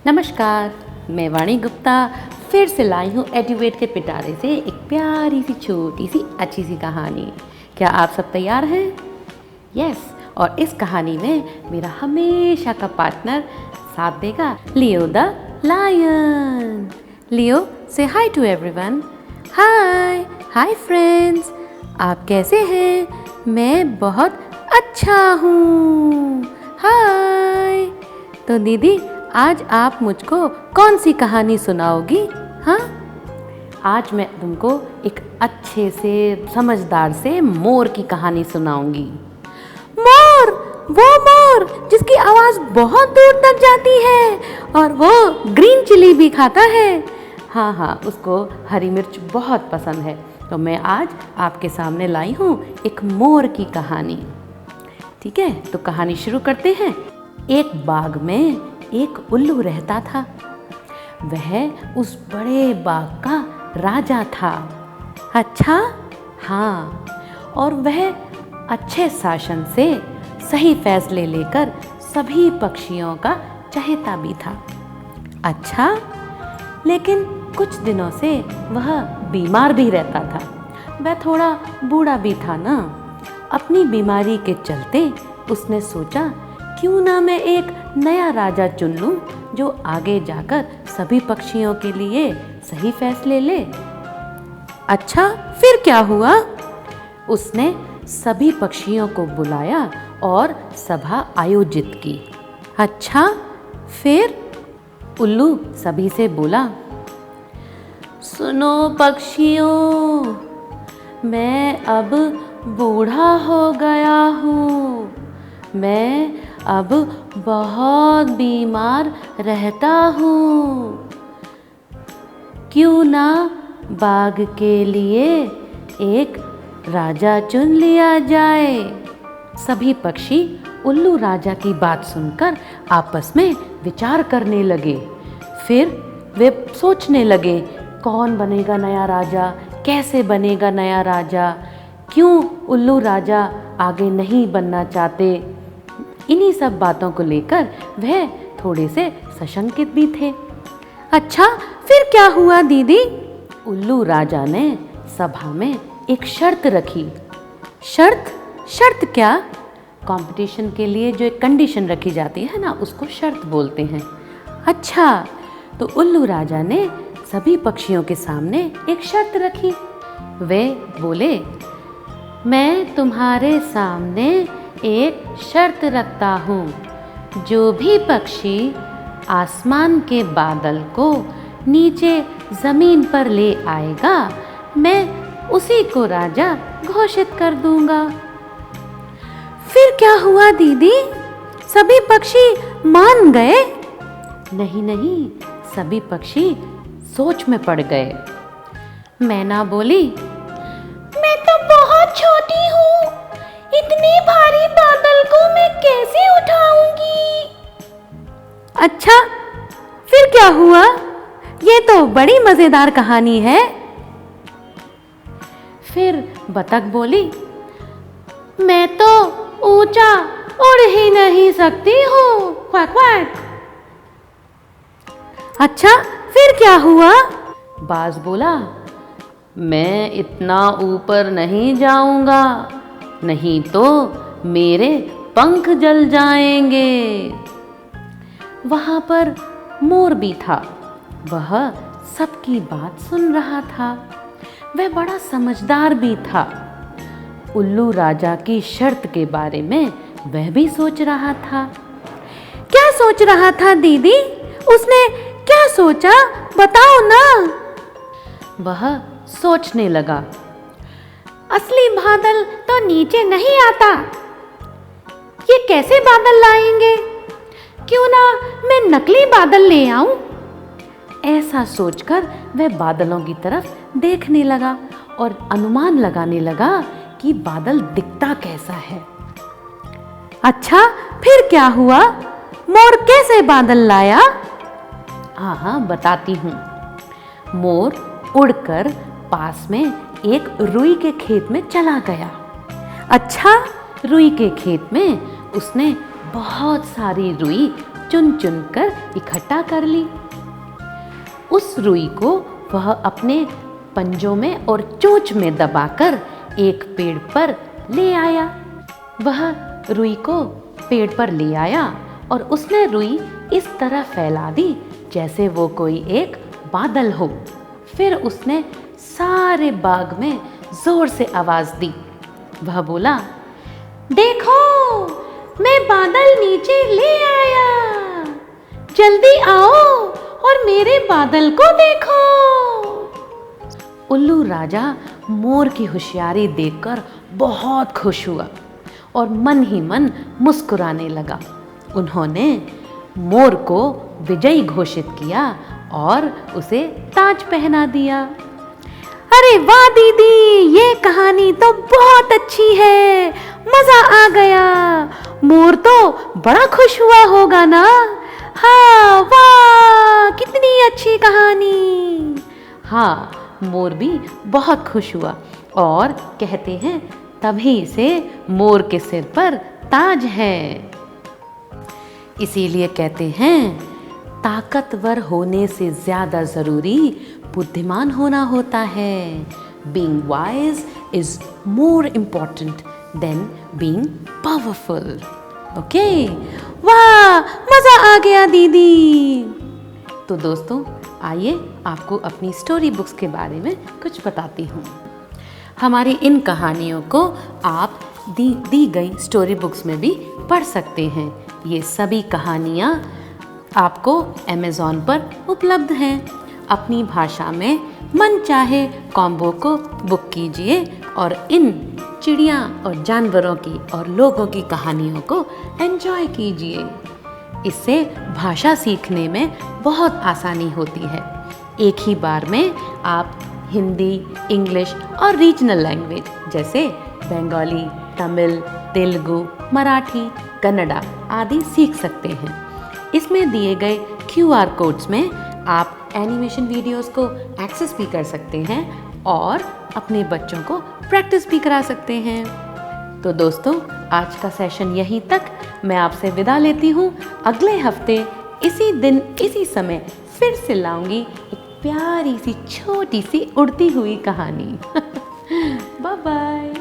नमस्कार, मैं वाणी गुप्ता फिर से लाई हूँ एडुवेट के पिटारे से एक प्यारी सी छोटी सी अच्छी सी कहानी। क्या आप सब तैयार हैं? यस। और इस कहानी में मेरा हमेशा का पार्टनर साथ देगा, Leo the lion. Leo, say hi to everyone. Hi hi friends, आप कैसे हैं? मैं बहुत अच्छा हूँ। हाय। तो दीदी, आज आप मुझको कौन सी कहानी सुनाओगी? हाँ, आज मैं तुमको एक अच्छे से समझदार से मोर की कहानी सुनाऊंगी। मोर, वो मोर जिसकी आवाज़ बहुत दूर तक जाती है और वो ग्रीन चिली भी खाता है। हाँ, उसको हरी मिर्च बहुत पसंद है। तो मैं आज आपके सामने लाई हूँ एक मोर की कहानी। ठीक है, तो कहानी शुरू करते हैं। एक बाग में एक उल्लू रहता था। वह उस बड़े बाग का राजा था। अच्छा, हाँ, और वह अच्छे शासन से सही फैसले लेकर सभी पक्षियों का चहेता भी था। अच्छा, लेकिन कुछ दिनों से वह बीमार भी रहता था। वह थोड़ा बूढ़ा भी था ना। अपनी बीमारी के चलते उसने सोचा, क्यों ना मैं एक नया राजा चुन लूं जो आगे जाकर सभी पक्षियों के लिए सही फैसले ले। अच्छा, फिर क्या हुआ? उसने सभी पक्षियों को बुलाया और सभा आयोजित की। अच्छा, फिर उल्लू सभी से बोला, सुनो पक्षियों, मैं अब बूढ़ा हो गया हूँ। मैं अब बहुत बीमार रहता हूँ। क्यों ना बाग के लिए एक राजा चुन लिया जाए। सभी पक्षी उल्लू राजा की बात सुनकर आपस में विचार करने लगे। फिर वे सोचने लगे, कौन बनेगा नया राजा, कैसे बनेगा नया राजा, क्यों उल्लू राजा आगे नहीं बनना चाहते। इन्हीं सब बातों को लेकर वह थोड़े से सशंकित भी थे। अच्छा, फिर क्या हुआ दीदी? उल्लू राजा ने सभा में एक शर्त रखी। शर्त क्या? कंपटीशन के लिए जो एक कंडीशन रखी जाती है ना, उसको शर्त बोलते हैं। अच्छा, तो उल्लू राजा ने सभी पक्षियों के सामने एक शर्त रखी। वे बोले, मैं तुम्हारे सामने एक शर्त रखता हूँ। जो भी पक्षी आसमान के बादल को नीचे ज़मीन पर ले आएगा, मैं उसी को राजा घोषित कर दूंगा। फिर क्या हुआ दीदी? सभी पक्षी मान गए? नहीं, सभी पक्षी सोच में पड़ गए। मैना बोली, मैं तो बहुत छोटी हूँ, इतनी भारी बादल को मैं कैसे उठाऊंगी? अच्छा, फिर क्या हुआ? ये तो बड़ी मजेदार कहानी है। फिर बतख बोली, मैं तो ऊंचा उड़ ही नहीं सकती हूँ, क्वैक क्वैक। अच्छा, फिर क्या हुआ? बाज बोला, मैं इतना ऊपर नहीं जाऊंगा, नहीं तो मेरे पंख जल जाएंगे। वहां पर मोर भी था। वह सबकी बात सुन रहा था। वह बड़ा समझदार भी था। उल्लू राजा की शर्त के बारे में वह भी सोच रहा था। क्या सोच रहा था दीदी? उसने क्या सोचा, बताओ ना। वह सोचने लगा, असली बादल तो नीचे नहीं आता, ये कैसे बादल लाएंगे? क्यों ना मैं नकली बादल ले आऊं? ऐसा सोचकर वह बादलों की तरफ देखने लगा और अनुमान लगाने लगा कि बादल दिखता कैसा है। अच्छा, फिर क्या हुआ? मोर कैसे बादल लाया? हाँ, बताती हूँ। मोर उड़कर पास में एक रुई के खेत में चला गया। अच्छा, रुई के खेत में उसने बहुत सारी रुई चुन चुन कर इकट्ठा कर ली। उस रुई को वह अपने पंजों में और चोंच में दबाकर एक पेड़ पर ले आया। वह रुई को पेड़ पर ले आया और उसने रुई इस तरह फैला दी जैसे वो कोई एक बादल हो। फिर उसने सारे बाग में जोर से आवाज दी। वह बोला, देखो, मैं बादल नीचे ले आया, जल्दी आओ और मेरे बादल को देखो। उल्लू राजा मोर की होशियारी देखकर बहुत खुश हुआ और मन ही मन मुस्कुराने लगा। उन्होंने मोर को विजयी घोषित किया और उसे ताज पहना दिया। अरे वाह दीदी, ये कहानी तो बहुत अच्छी है, मजा आ गया। मोर तो बड़ा खुश हुआ होगा ना? हाँ, वाह, कितनी अच्छी कहानी। हाँ, मोर भी बहुत खुश हुआ और कहते हैं तभी से मोर के सिर पर ताज है। इसीलिए कहते हैं ताकतवर होने से ज्यादा जरूरी बुद्धिमान होना होता है। Being wise is more important than being powerful. Okay, वाह, मजा आ गया दीदी। तो दोस्तों, आइए आपको अपनी स्टोरी बुक्स के बारे में कुछ बताती हूँ। हमारी इन कहानियों को आप दी गई स्टोरी बुक्स में भी पढ़ सकते हैं। ये सभी कहानियाँ आपको अमेज़ॉन पर उपलब्ध हैं। अपनी भाषा में मन चाहे कॉम्बो को बुक कीजिए और इन चिड़िया और जानवरों की और लोगों की कहानियों को एंजॉय कीजिए। इससे भाषा सीखने में बहुत आसानी होती है। एक ही बार में आप हिंदी, इंग्लिश और रीजनल लैंग्वेज जैसे बंगाली, तमिल, तेलुगु, मराठी, कन्नड़ा आदि सीख सकते हैं। इसमें दिए गए QR कोड्स में आप एनिमेशन वीडियोस को एक्सेस भी कर सकते हैं और अपने बच्चों को प्रैक्टिस भी करा सकते हैं। तो दोस्तों, आज का सेशन यहीं तक। मैं आपसे विदा लेती हूँ। अगले हफ्ते इसी दिन इसी समय फिर से लाऊंगी एक प्यारी सी छोटी सी उड़ती हुई कहानी। Bye bye.